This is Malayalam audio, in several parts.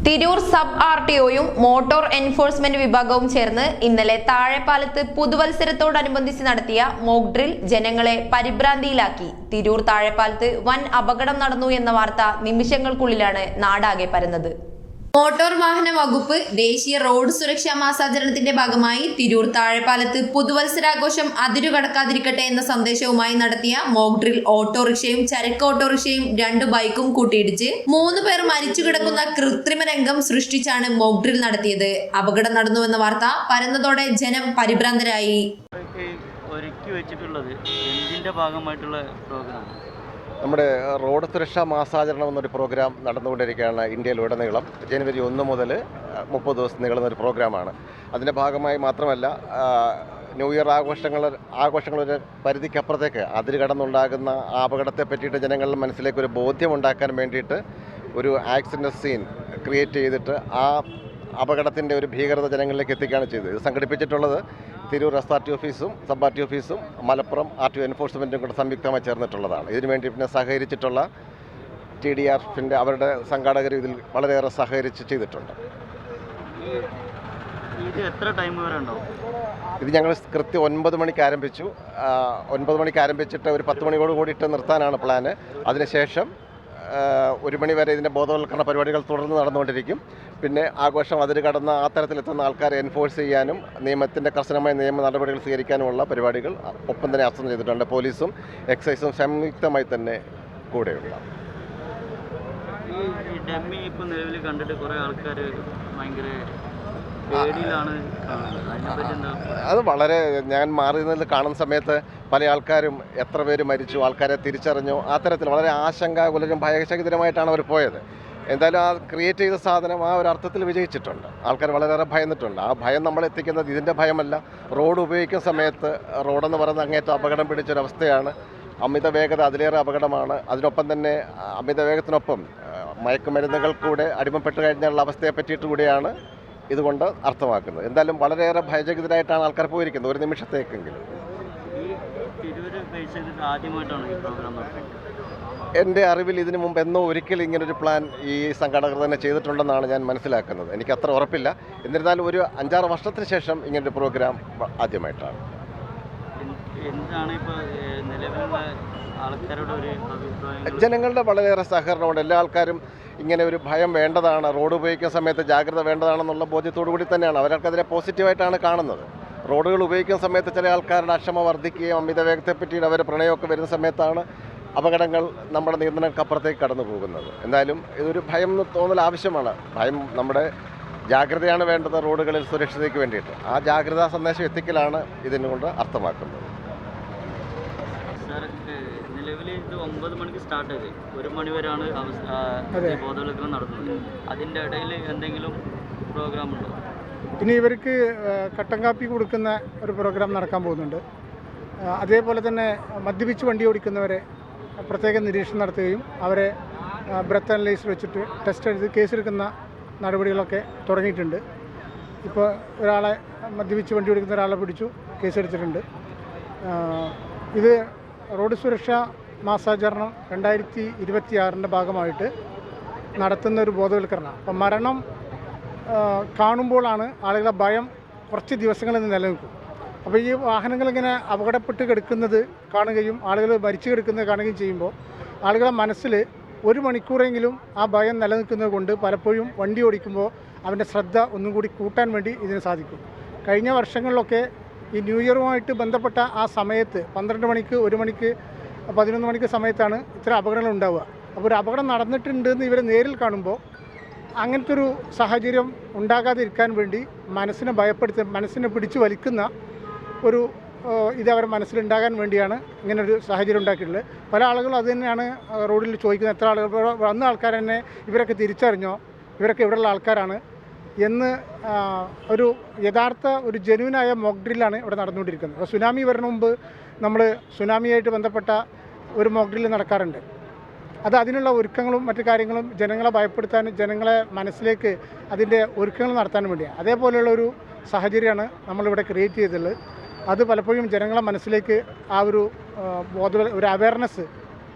തിരൂർ സബ് ആർടിഒയും മോട്ടോർ എൻഫോഴ്സ്മെന്റ് വിഭാഗവും ചേർന്ന് ഇന്നലെ താഴെപ്പാലത്ത് പുതുവത്സരത്തോടനുബന്ധിച്ച് നടത്തിയ മോക്ക് ഡ്രിൽ ജനങ്ങളെ പരിഭ്രാന്തിയിലാക്കി. തിരൂർ താഴെപ്പാലത്ത് വൻ അപകടം നടന്നു എന്ന വാർത്ത നിമിഷങ്ങൾക്കുള്ളിലാണ് നാടാകെ പരന്നത്. മോട്ടോർ വാഹന വകുപ്പ് ദേശീയ റോഡ് സുരക്ഷാ മാസാചരണത്തിന്റെ ഭാഗമായി തിരൂർ താഴെപ്പാലത്ത് പുതുവത്സരാഘോഷം അതിരുകടക്കാതിരിക്കട്ടെ എന്ന സന്ദേശവുമായി നടത്തിയ മോക്ക് ഡ്രിൽ ഓട്ടോറിക്ഷയും ചരക്ക് ഓട്ടോറിക്ഷയും 2 ബൈക്കും കൂട്ടിയിടിച്ച് 3 പേർ മരിച്ചു കിടക്കുന്ന കൃത്രിമ രംഗം സൃഷ്ടിച്ചാണ് മോക്ക് ഡ്രിൽ നടത്തിയത്. അപകടം നടന്നുവെന്ന വാർത്ത പരന്നതോടെ ജനം പരിഭ്രാന്തരായി. ഒരുക്കി വെച്ചിട്ടുള്ളത് എന്തിന്റെ ഭാഗമായിട്ടുള്ള പ്രോഗ്രാം? നമ്മുടെ റോഡ് സുരക്ഷാ മാസാചരണം എന്നൊരു പ്രോഗ്രാം നടന്നുകൊണ്ടിരിക്കുകയാണ് ഇന്ത്യയിലുടനീളം. ജനുവരി 1 മുതൽ 30 ദിവസം നീളുന്നൊരു പ്രോഗ്രാമാണ്. അതിൻ്റെ ഭാഗമായി മാത്രമല്ല, ന്യൂ ഇയർ ആഘോഷങ്ങളൊരു പരിധിക്കപ്പുറത്തേക്ക് അതിര് കടന്നുണ്ടാകുന്ന ആ അപകടത്തെ പറ്റിയിട്ട് ജനങ്ങളുടെ മനസ്സിലേക്ക് ഒരു ബോധ്യമുണ്ടാക്കാൻ വേണ്ടിയിട്ട് ഒരു ആക്സിഡൻറ്റ് സീൻ ക്രിയേറ്റ് ചെയ്തിട്ട് ആ അപകടത്തിൻ്റെ ഒരു ഭീകരത ജനങ്ങളിലേക്ക് എത്തിക്കുകയാണ് ചെയ്തത്. ഇത് സംഘടിപ്പിച്ചിട്ടുള്ളത് തിരൂർ SRT ഓഫീസും സബ് RT ഓഫീസും മലപ്പുറം RTO എൻഫോഴ്സ്മെൻറ്റും കൂടെ സംയുക്തമായി ചേർന്നിട്ടുള്ളതാണ്. ഇതിനുവേണ്ടി പിന്നെ സഹകരിച്ചിട്ടുള്ള TDRFിൻ്റെ അവരുടെ സംഘാടകർ ഇതിൽ വളരെയേറെ സഹകരിച്ച് ചെയ്തിട്ടുണ്ട്. ഇത് എത്ര ടൈം വരെ ഉണ്ടാവും? ഇത് ഞങ്ങൾ കൃത്യം 9 മണിക്ക് ആരംഭിച്ചു. 9 മണിക്ക് ആരംഭിച്ചിട്ട് ഒരു 10 മണിയോട് കൂടിയിട്ട് നിർത്താനാണ് പ്ലാന്. അതിനുശേഷം 1 മണി വരെ ഇതിൻ്റെ ബോധവൽക്കരണ പരിപാടികൾ തുടർന്ന് നടന്നുകൊണ്ടിരിക്കും. പിന്നെ ആഘോഷം അതിര് കടന്ന ആ തരത്തിലെത്തുന്ന ആൾക്കാരെ എൻഫോഴ്സ് ചെയ്യാനും നിയമത്തിൻ്റെ കർശനമായ നിയമ നടപടികൾ സ്വീകരിക്കാനുമുള്ള പരിപാടികൾ ഒപ്പം തന്നെ ആസൂത്രണം ചെയ്തിട്ടുണ്ട്. പോലീസും എക്സൈസും സംയുക്തമായി തന്നെ കൂടെയുള്ള. ഈ ഡമ്മി ഇപ്പോൾ നിലവിൽ കണ്ടിട്ട് കുറേ ആൾക്കാർ ഭയങ്കര പേടിയിലാണ്. അത് വളരെ ഞാൻ മാറുന്നതിൽ കാണുന്ന സമയത്ത് പല ആൾക്കാരും എത്ര പേര് മരിച്ചു, ആൾക്കാരെ തിരിച്ചറിഞ്ഞു, ആ തരത്തിൽ വളരെ ആശങ്കാകുലരും ഭയചകിതരമായിട്ടാണ് അവർ പോയത്. എന്തായാലും ആ ക്രിയേറ്റ് ചെയ്ത സാധനം ആ ഒരു അർത്ഥത്തിൽ വിജയിച്ചിട്ടുണ്ട്. ആൾക്കാർ വളരെയേറെ ഭയന്നിട്ടുണ്ട്. ആ ഭയം നമ്മൾ എത്തിക്കുന്നത് ഇതിൻ്റെ ഭയമല്ല, റോഡ് ഉപയോഗിക്കുന്ന സമയത്ത് റോഡെന്ന് പറയുന്ന അങ്ങേറ്റം അപകടം പിടിച്ചൊരവസ്ഥയാണ്. അമിത വേഗത അതിലേറെ അപകടമാണ്. അതിനൊപ്പം തന്നെ അമിത വേഗത്തിനൊപ്പം മയക്കുമരുന്നുകൾ കൂടെ അടിമപ്പെട്ട് കഴിഞ്ഞുള്ള അവസ്ഥയെ പറ്റിയിട്ട് കൂടിയാണ് ഇതുകൊണ്ട് അർത്ഥമാക്കുന്നത്. എന്തായാലും വളരെയേറെ ഭയചകിതരായിട്ടാണ് ആൾക്കാർ പോയിരിക്കുന്നത് ഒരു നിമിഷത്തേക്കെങ്കിലും. എൻ്റെ അറിവിൽ ഇതിനു മുമ്പ് എന്നോ ഒരിക്കലും ഇങ്ങനൊരു പ്ലാൻ ഈ സംഘാടകർ തന്നെ ചെയ്തിട്ടുണ്ടെന്നാണ് ഞാൻ മനസ്സിലാക്കുന്നത്. എനിക്ക് അത്ര ഉറപ്പില്ല. എന്നിരുന്നാലും ഒരു 5-6 വർഷത്തിന് ശേഷം ഇങ്ങനൊരു പ്രോഗ്രാം ആദ്യമായിട്ടാണ്. ജനങ്ങളുടെ വളരെയേറെ സഹകരണമുണ്ട്. എല്ലാ ആൾക്കാരും ഇങ്ങനെ ഒരു ഭയം വേണ്ടതാണ്, റോഡ് ഉപയോഗിക്കുന്ന സമയത്ത് ജാഗ്രത വേണ്ടതാണെന്നുള്ള ബോധ്യത്തോടു കൂടി തന്നെയാണ് അവരൊക്കെ പോസിറ്റീവായിട്ടാണ് കാണുന്നത്. റോഡുകൾ ഉപയോഗിക്കുന്ന സമയത്ത് ചില ആൾക്കാരുടെ അക്ഷമ വർദ്ധിക്കുകയും അമിത വേഗത്തെപ്പറ്റിയിട്ട് അവർ പ്രണയമൊക്കെ വരുന്ന സമയത്താണ് അപകടങ്ങൾ നമ്മുടെ നിയന്ത്രണക്കപ്പുറത്തേക്ക് കടന്നു പോകുന്നത്. എന്തായാലും ഇതൊരു ഭയം തോന്നൽ ആവശ്യമാണ്. ഭയം നമ്മുടെ ജാഗ്രതയാണ് വേണ്ടത് റോഡുകളിൽ സുരക്ഷതയ്ക്ക് വേണ്ടിയിട്ട്. ആ ജാഗ്രതാ സന്ദേശം എത്തിക്കലാണ് ഇതിനുകൊണ്ട് അർത്ഥമാക്കുന്നത്. നിലവിൽ ഇത് 9 മണിക്ക് സ്റ്റാർട്ട് ചെയ്ത് 1 മണി വരെയാണ് ബോധവൽക്കരണം നടത്തുന്നത്. അതിൻ്റെ ഇടയിൽ എന്തെങ്കിലും പ്രോഗ്രാം ഉണ്ടോ? ഇനി ഇവർക്ക് കട്ടൻ കാപ്പി കൊടുക്കുന്ന ഒരു പ്രോഗ്രാം നടക്കാൻ പോകുന്നുണ്ട്. അതേപോലെ തന്നെ മദ്യപിച്ച് വണ്ടി ഓടിക്കുന്നവരെ പ്രത്യേക നിരീക്ഷണം നടത്തുകയും അവരെ ബ്രത്ത് അനലൈസർ വെച്ചിട്ട് ടെസ്റ്റ് എടുത്ത് കേസെടുക്കുന്ന നടപടികളൊക്കെ തുടങ്ങിയിട്ടുണ്ട്. ഇപ്പോൾ ഒരാളെ മദ്യപിച്ച് വണ്ടി ഓടിക്കുന്ന ഒരാളെ പിടിച്ചു, കേസെടുത്തിട്ടുണ്ട്. ഇത് റോഡ് സുരക്ഷാ മാസാചരണം 2026 ഭാഗമായിട്ട് നടത്തുന്ന ഒരു ബോധവൽക്കരണം. അപ്പം മരണം കാണുമ്പോഴാണ് ആളുകളുടെ ഭയം കുറച്ച് ദിവസങ്ങളിൽ നിന്ന് നിലനിൽക്കും. അപ്പോൾ ഈ വാഹനങ്ങളിങ്ങനെ അപകടപ്പെട്ട് കിടക്കുന്നത് കാണുകയും ആളുകൾ മരിച്ചു കിടക്കുന്നത് കാണുകയും ചെയ്യുമ്പോൾ ആളുകളുടെ മനസ്സിൽ 1 മണിക്കൂറെങ്കിലും ആ ഭയം നിലനിൽക്കുന്നത് കൊണ്ട് പലപ്പോഴും വണ്ടി ഓടിക്കുമ്പോൾ അവൻ്റെ ശ്രദ്ധ ഒന്നും കൂടി കൂട്ടാൻ വേണ്ടി ഇതിന് സാധിക്കും. കഴിഞ്ഞ വർഷങ്ങളിലൊക്കെ ഈ ന്യൂ ഇയറുമായിട്ട് ബന്ധപ്പെട്ട ആ സമയത്ത് 12 മണിക്ക് 1 മണിക്ക് 11 മണിക്ക് സമയത്താണ് ഇത്തരം അപകടങ്ങൾ ഉണ്ടാവുക. അപ്പോൾ ഒരു അപകടം നടന്നിട്ടുണ്ടെന്ന് ഇവരെ നേരിൽ കാണുമ്പോൾ അങ്ങനത്തെ ഒരു സാഹചര്യം ഉണ്ടാകാതിരിക്കാൻ വേണ്ടി മനസ്സിനെ ഭയപ്പെടുത്തി മനസ്സിനെ പിടിച്ചു വലിക്കുന്ന ഒരു ഇത് അവരുടെ മനസ്സിലുണ്ടാകാൻ വേണ്ടിയാണ് ഇങ്ങനൊരു സാഹചര്യം ഉണ്ടാക്കിയിട്ടുള്ളത്. പല ആളുകളും അത് തന്നെയാണ് റോഡിൽ ചോദിക്കുന്നത്. എത്ര ആളുകൾ വന്ന ആൾക്കാർ തന്നെ ഇവരൊക്കെ തിരിച്ചറിഞ്ഞോ, ഇവരൊക്കെ ഇവിടെയുള്ള ആൾക്കാരാണ് എന്ന് ഒരു യഥാർത്ഥ ഒരു ജെന്യുവനായ മോക്ക് ഡ്രില്ലാണ് ഇവിടെ നടന്നുകൊണ്ടിരിക്കുന്നത്. അപ്പോൾ സുനാമി വരുന്ന മുമ്പ് നമ്മൾ സുനാമിയായിട്ട് ബന്ധപ്പെട്ട ഒരു മോക്ക് ഡ്രില്ല് നടക്കാറുണ്ട്. അത് അതിനുള്ള ഒരുക്കങ്ങളും മറ്റു കാര്യങ്ങളും ജനങ്ങളെ ഭയപ്പെടുത്താനും ജനങ്ങളെ മനസ്സിലേക്ക് അതിൻ്റെ ഒരുക്കങ്ങൾ നടത്താനും വേണ്ടിയാണ്. അതേപോലെയുള്ളൊരു സാഹചര്യമാണ് നമ്മളിവിടെ ക്രിയേറ്റ് ചെയ്തിട്ടുള്ളത്. അത് പലപ്പോഴും ജനങ്ങളെ മനസ്സിലേക്ക് ആ ഒരു അവയർനെസ്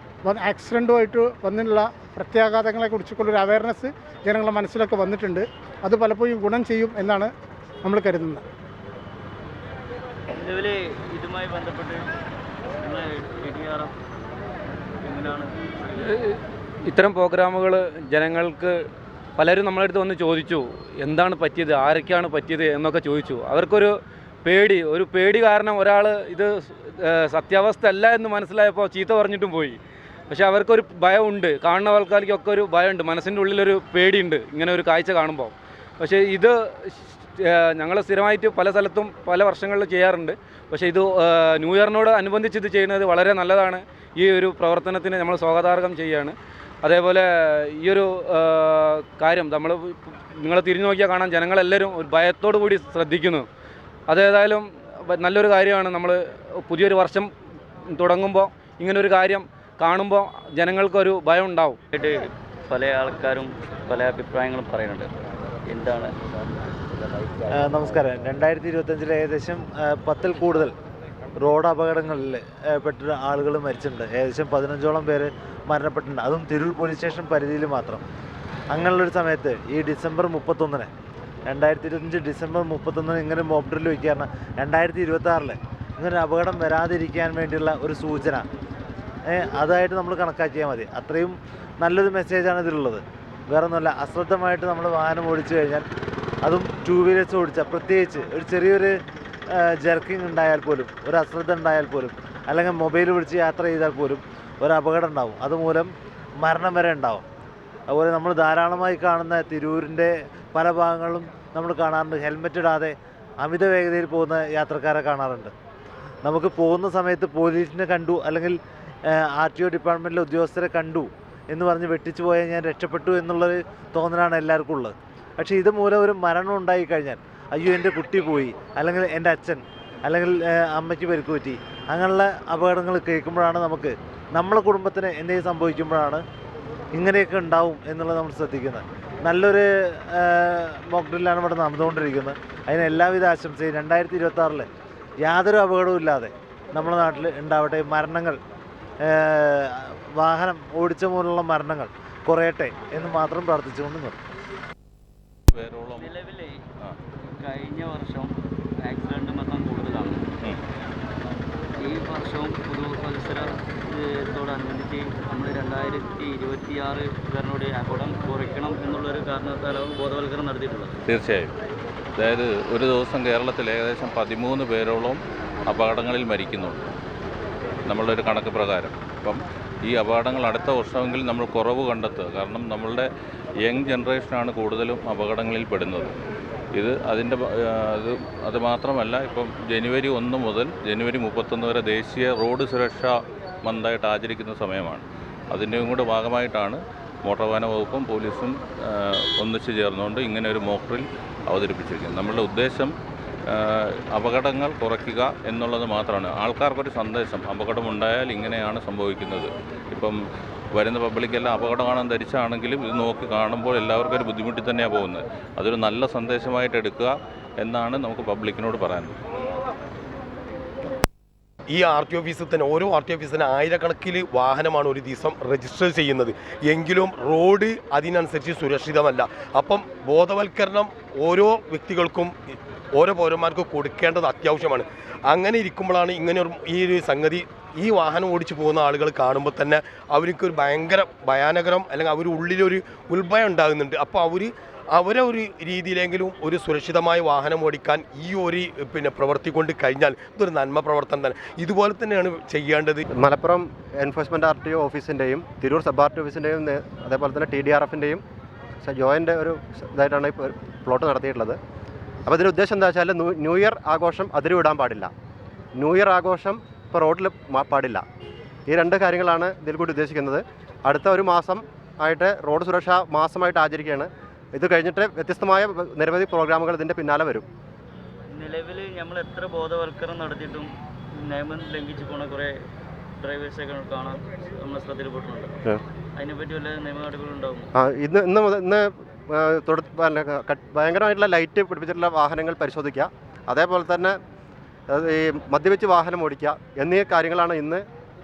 ആക്സിഡൻറ്റുമായിട്ട് വന്നിട്ടുള്ള പ്രത്യാഘാതങ്ങളെക്കുറിച്ചൊക്കെയുള്ളൊരു അവയർനെസ് ജനങ്ങളുടെ മനസ്സിലൊക്കെ വന്നിട്ടുണ്ട്. അത് പലപ്പോഴും ഗുണം ചെയ്യും എന്നാണ് നമ്മൾ കരുതുന്നത്. നിലവിൽ ഇതുമായി ബന്ധപ്പെട്ട് എങ്ങനെയാണ് ഇത്തരം പ്രോഗ്രാമുകൾ ജനങ്ങൾക്ക് പലരും നമ്മളെ അടുത്ത് വന്ന് ചോദിച്ചു, എന്താണ് പറ്റിയത്, ആരൊക്കെയാണ് പറ്റിയത് എന്നൊക്കെ ചോദിച്ചു. അവർക്കൊരു പേടി കാരണം ഒരാൾ ഇത് സത്യാവസ്ഥ അല്ല എന്ന് മനസ്സിലായപ്പോൾ ചീത്ത പറഞ്ഞിട്ടും പോയി. പക്ഷെ അവർക്കൊരു ഭയമുണ്ട്, കാണുന്ന ആൾക്കാർക്കൊക്കെ ഒരു ഭയമുണ്ട്, മനസ്സിൻ്റെ ഉള്ളിലൊരു പേടിയുണ്ട് ഇങ്ങനെ ഒരു കാഴ്ച കാണുമ്പോൾ. പക്ഷേ ഇത് ഞങ്ങൾ സ്ഥിരമായിട്ട് പല സ്ഥലത്തും പല വർഷങ്ങളിൽ ചെയ്യാറുണ്ട്. പക്ഷേ ഇത് ന്യൂ ഇയറിനോട് അനുബന്ധിച്ച് ഇത് ചെയ്യുന്നത് വളരെ നല്ലതാണ്. ഈ ഒരു പ്രവർത്തനത്തിന് നമ്മൾ സ്വാഗതാർഹം ചെയ്യുകയാണ്. അതേപോലെ ഈ ഒരു കാര്യം നിങ്ങൾ തിരിഞ്ഞു നോക്കിയാൽ കാണാൻ ജനങ്ങളെല്ലാവരും ഒരു ഭയത്തോടു കൂടി ശ്രദ്ധിക്കുന്നു. അതേതായാലും നല്ലൊരു കാര്യമാണ്. നമ്മൾ പുതിയൊരു വർഷം തുടങ്ങുമ്പോൾ ഇങ്ങനൊരു കാര്യം കാണുമ്പോൾ ജനങ്ങൾക്കൊരു ഭയം ഉണ്ടാവും. പല ആൾക്കാരും പല അഭിപ്രായങ്ങളും പറയുന്നുണ്ട്. എന്താണ്? നമസ്കാരം. 2025 ഏകദേശം 10-ൽ കൂടുതൽ റോഡ് അപകടങ്ങളിൽ പെട്ട ആളുകൾ മരിച്ചിട്ടുണ്ട്. ഏകദേശം 15ഓളം പേര് മരണപ്പെട്ടിട്ടുണ്ട്. അതും തിരൂർ പോലീസ് സ്റ്റേഷൻ പരിധിയിൽ മാത്രം. അങ്ങനെയുള്ളൊരു സമയത്ത് ഈ ഡിസംബർ 31 2025 ഡിസംബർ 31 ഇങ്ങനെ മോക്ക് ഡ്രിൽ വയ്ക്കുകയാണ്. 2026 ഇങ്ങനെ അപകടം വരാതിരിക്കാൻ വേണ്ടിയുള്ള ഒരു സൂചന അതായിട്ട് നമ്മൾ കണക്കാക്കിയാൽ മതി. അത്രയും നല്ലൊരു മെസ്സേജാണ് ഇതിലുള്ളത്. വേറെ ഒന്നുമല്ല, അശ്രദ്ധമായിട്ട് നമ്മൾ വാഹനം ഓടിച്ചു കഴിഞ്ഞാൽ, അതും 2 വീലേഴ്സ് ഓടിച്ചാൽ, പ്രത്യേകിച്ച് ഒരു ചെറിയൊരു ജർക്കിങ് ഉണ്ടായാൽ പോലും, ഒരു അശ്രദ്ധ ഉണ്ടായാൽ പോലും, അല്ലെങ്കിൽ മൊബൈൽ പിടിച്ച് യാത്ര ചെയ്താൽ പോലും ഒരു അപകടം ഉണ്ടാവും. അതുമൂലം മരണം വരെ ഉണ്ടാവും. അതുപോലെ നമ്മൾ ധാരാളമായി കാണുന്ന തിരൂരിൻ്റെ പല ഭാഗങ്ങളിലും നമ്മൾ കാണാറുണ്ട്, ഹെൽമെറ്റ് ഇടാതെ അമിത വേഗതയിൽ പോകുന്ന യാത്രക്കാരെ കാണാറുണ്ട്. നമുക്ക് പോകുന്ന സമയത്ത് പോലീസിനെ കണ്ടു, അല്ലെങ്കിൽ RTO ഡിപ്പാർട്ട്മെൻറ്റിലെ ഉദ്യോഗസ്ഥരെ കണ്ടു എന്ന് പറഞ്ഞ് വെട്ടിച്ചു പോയാൽ ഞാൻ രക്ഷപ്പെട്ടു എന്നുള്ളൊരു തോന്നലാണ് എല്ലാവർക്കും ഉള്ളത്. പക്ഷേ ഇത് മൂലം ഒരു മരണം ഉണ്ടായിക്കഴിഞ്ഞാൽ, അയ്യോ എൻ്റെ കുട്ടി പോയി, അല്ലെങ്കിൽ എൻ്റെ അച്ഛൻ, അല്ലെങ്കിൽ അമ്മയ്ക്ക് പരിക്ക് പറ്റി, അങ്ങനെയുള്ള അപകടങ്ങൾ കേൾക്കുമ്പോഴാണ് നമുക്ക്, നമ്മളെ കുടുംബത്തിന് എന്തെങ്കിലും സംഭവിക്കുമ്പോഴാണ് ഇങ്ങനെയൊക്കെ ഉണ്ടാവും എന്നുള്ളത് നമ്മൾ ശ്രദ്ധിക്കുന്നത്. നല്ലൊരു മോക്ക് ഡ്രില്ലാണ് ഇവിടെ നടന്നുകൊണ്ടിരിക്കുന്നത്. അതിന് എല്ലാവിധ ആശംസയും 2026 യാതൊരു അപകടവും ഇല്ലാതെ നമ്മുടെ നാട്ടിൽ ഉണ്ടാവട്ടെ. മരണങ്ങൾ, വാഹനം ഓടിച്ച മൂലമുള്ള മരണങ്ങൾ കുറയട്ടെ എന്ന് മാത്രം പ്രാർത്ഥിച്ചുകൊണ്ട് നിർത്തും. നിലവിൽ കഴിഞ്ഞ വർഷം ആക്സിഡൻറ്റ് മൊത്തം കൂടുതലാണ്. ഈ വർഷവും പുതുവത്സരത്തോടനുബന്ധിച്ച് നമ്മൾ 2026 കാരനോട് അപകടം കുറയ്ക്കണം എന്നുള്ളൊരു കാരണത്താലാണ് ബോധവൽക്കരണം നടത്തിയിട്ടുള്ളത്. തീർച്ചയായും. അതായത് ഒരു ദിവസം കേരളത്തിൽ ഏകദേശം 13 പേരോളം അപകടങ്ങളിൽ മരിക്കുന്നുണ്ട് നമ്മളുടെ ഒരു കണക്ക് പ്രകാരം. അപ്പം ഈ അപകടങ്ങൾ അടുത്ത വർഷമെങ്കിൽ നമ്മൾ കുറവ് കണ്ടെത്തുക. കാരണം നമ്മളുടെ യങ് ജനറേഷനാണ് കൂടുതലും അപകടങ്ങളിൽ പെടുന്നത്. അത് മാത്രമല്ല, ഇപ്പം ജനുവരി 1 മുതൽ ജനുവരി 31 വരെ ദേശീയ റോഡ് സുരക്ഷാ മന്തായിട്ട് ആചരിക്കുന്ന സമയമാണ്. അതിൻ്റെയും കൂടെ ഭാഗമായിട്ടാണ് മോട്ടോർ വാഹന വകുപ്പും പോലീസും ഒന്നിച്ചു ചേർന്നുകൊണ്ട് ഇങ്ങനെ ഒരു മോക്ക് ഡ്രിൽ അവതരിപ്പിച്ചിരിക്കുന്നത്. നമ്മളുടെ ഉദ്ദേശം അപകടങ്ങൾ കുറയ്ക്കുക എന്നുള്ളത് മാത്രമാണ്. ആൾക്കാർക്കൊരു സന്ദേശം, അപകടമുണ്ടായാൽ ഇങ്ങനെയാണ് സംഭവിക്കുന്നത്. ഇപ്പം വരുന്ന പബ്ലിക്കെല്ലാം അപകടമാണെന്ന് ധരിച്ചാണെങ്കിലും ഇത് നോക്കി കാണുമ്പോൾ എല്ലാവർക്കും ഒരു ബുദ്ധിമുട്ടി തന്നെയാണ് പോകുന്നത്. അതൊരു നല്ല സന്ദേശമായിട്ട് എടുക്കുക എന്നാണ് നമുക്ക് പബ്ലിക്കിനോട് പറയാനുള്ളത്. ഈ RTO ഓഫീസിൽ തന്നെ ഓരോ RTO ഓഫീസിന് ആയിരക്കണക്കിൽ വാഹനമാണ് ഒരു ദിവസം രജിസ്റ്റർ ചെയ്യുന്നത്. എങ്കിലും റോഡ് അതിനനുസരിച്ച് സുരക്ഷിതമല്ല. അപ്പം ബോധവൽക്കരണം ഓരോ വ്യക്തികൾക്കും, ഓരോ പൗരന്മാർക്കും കൊടുക്കേണ്ടത് അത്യാവശ്യമാണ്. അങ്ങനെ ഇരിക്കുമ്പോഴാണ് ഇങ്ങനെ ഈ ഒരു സംഗതി ഈ വാഹനം ഓടിച്ചു പോകുന്ന ആളുകൾ കാണുമ്പോൾ തന്നെ അവർക്കൊരു ഭയാനകരം, അല്ലെങ്കിൽ അവർ ഉള്ളിലൊരു ഉത്ഭയം ഉണ്ടാകുന്നുണ്ട്. അപ്പോൾ അവരെ ഒരു രീതിയിലെങ്കിലും ഒരു സുരക്ഷിതമായ വാഹനം ഓടിക്കാൻ ഈ ഒരു പ്രവൃത്തി കൊണ്ട് കഴിഞ്ഞാൽ ഇതൊരു നന്മ പ്രവർത്തനം തന്നെ. ഇതുപോലെ തന്നെയാണ് ചെയ്യേണ്ടത്. മലപ്പുറം എൻഫോഴ്സ്മെൻറ്റ് RTO ഓഫീസിൻ്റെയും തിരൂർ സബ് RTO ഓഫീസിൻ്റെയും അതേപോലെ തന്നെ TDRFിൻ്റെയും ജോയിൻ്റ് ഒരു ഇതായിട്ടാണ് ഇപ്പോൾ പ്ലോട്ട് നടത്തിയിട്ടുള്ളത്. അപ്പോൾ ഇതിൻ്റെ ഉദ്ദേശം എന്താ വെച്ചാൽ, ന്യൂ ഇയർ ആഘോഷം അതിരുവിടാൻ പാടില്ല, ന്യൂ ഇയർ ആഘോഷം ഇപ്പോൾ റോഡിൽ പാടില്ല. ഈ 2 കാര്യങ്ങളാണ് ഇതിൽ കൂടി ഉദ്ദേശിക്കുന്നത്. അടുത്ത ഒരു മാസം ആയിട്ട് റോഡ് സുരക്ഷാ മാസമായിട്ട് ആചരിക്കുകയാണ്. ഇത് കഴിഞ്ഞിട്ട് വ്യത്യസ്തമായ നിരവധി പ്രോഗ്രാമുകൾ ഇതിൻ്റെ പിന്നാലെ വരും. നിലവിൽ നമ്മൾ എത്ര ബോധവൽക്കരണം നടത്തിയിട്ടും നിയമം ലംഘിച്ച് പോണ കുറേ ഡ്രൈവേഴ്സൊക്കെ കാണാൻ നമ്മൾ ശ്രദ്ധയിൽപ്പെട്ടിട്ടുണ്ട്. അതിനെപ്പറ്റി വല്ല നിയമ നടപടികളുണ്ടാവും? ഇന്ന് ഭയങ്കരമായിട്ടുള്ള ലൈറ്റ് പിടിപ്പിച്ചിട്ടുള്ള വാഹനങ്ങൾ പരിശോധിക്കുക, അതേപോലെ തന്നെ ഈ മദ്യപിച്ച് വാഹനം ഓടിക്കുക എന്നീ കാര്യങ്ങളാണ് ഇന്ന്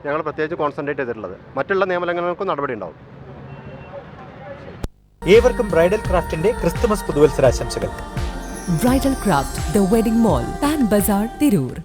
ഞങ്ങൾ പ്രത്യേകിച്ച് കോൺസെൻട്രേറ്റ് ചെയ്തിട്ടുള്ളത്. മറ്റുള്ള നിയമലംഘനങ്ങൾക്കും നടപടി ഉണ്ടാവും. ഏവർക്കും ബ്രൈഡൽ ക്രാഫ്റ്റിന്റെ ക്രിസ്തുമസ് പുതുവത്സരാശംസകൾ. Bridal craft, the wedding mall, Pan Bazar, Tirur.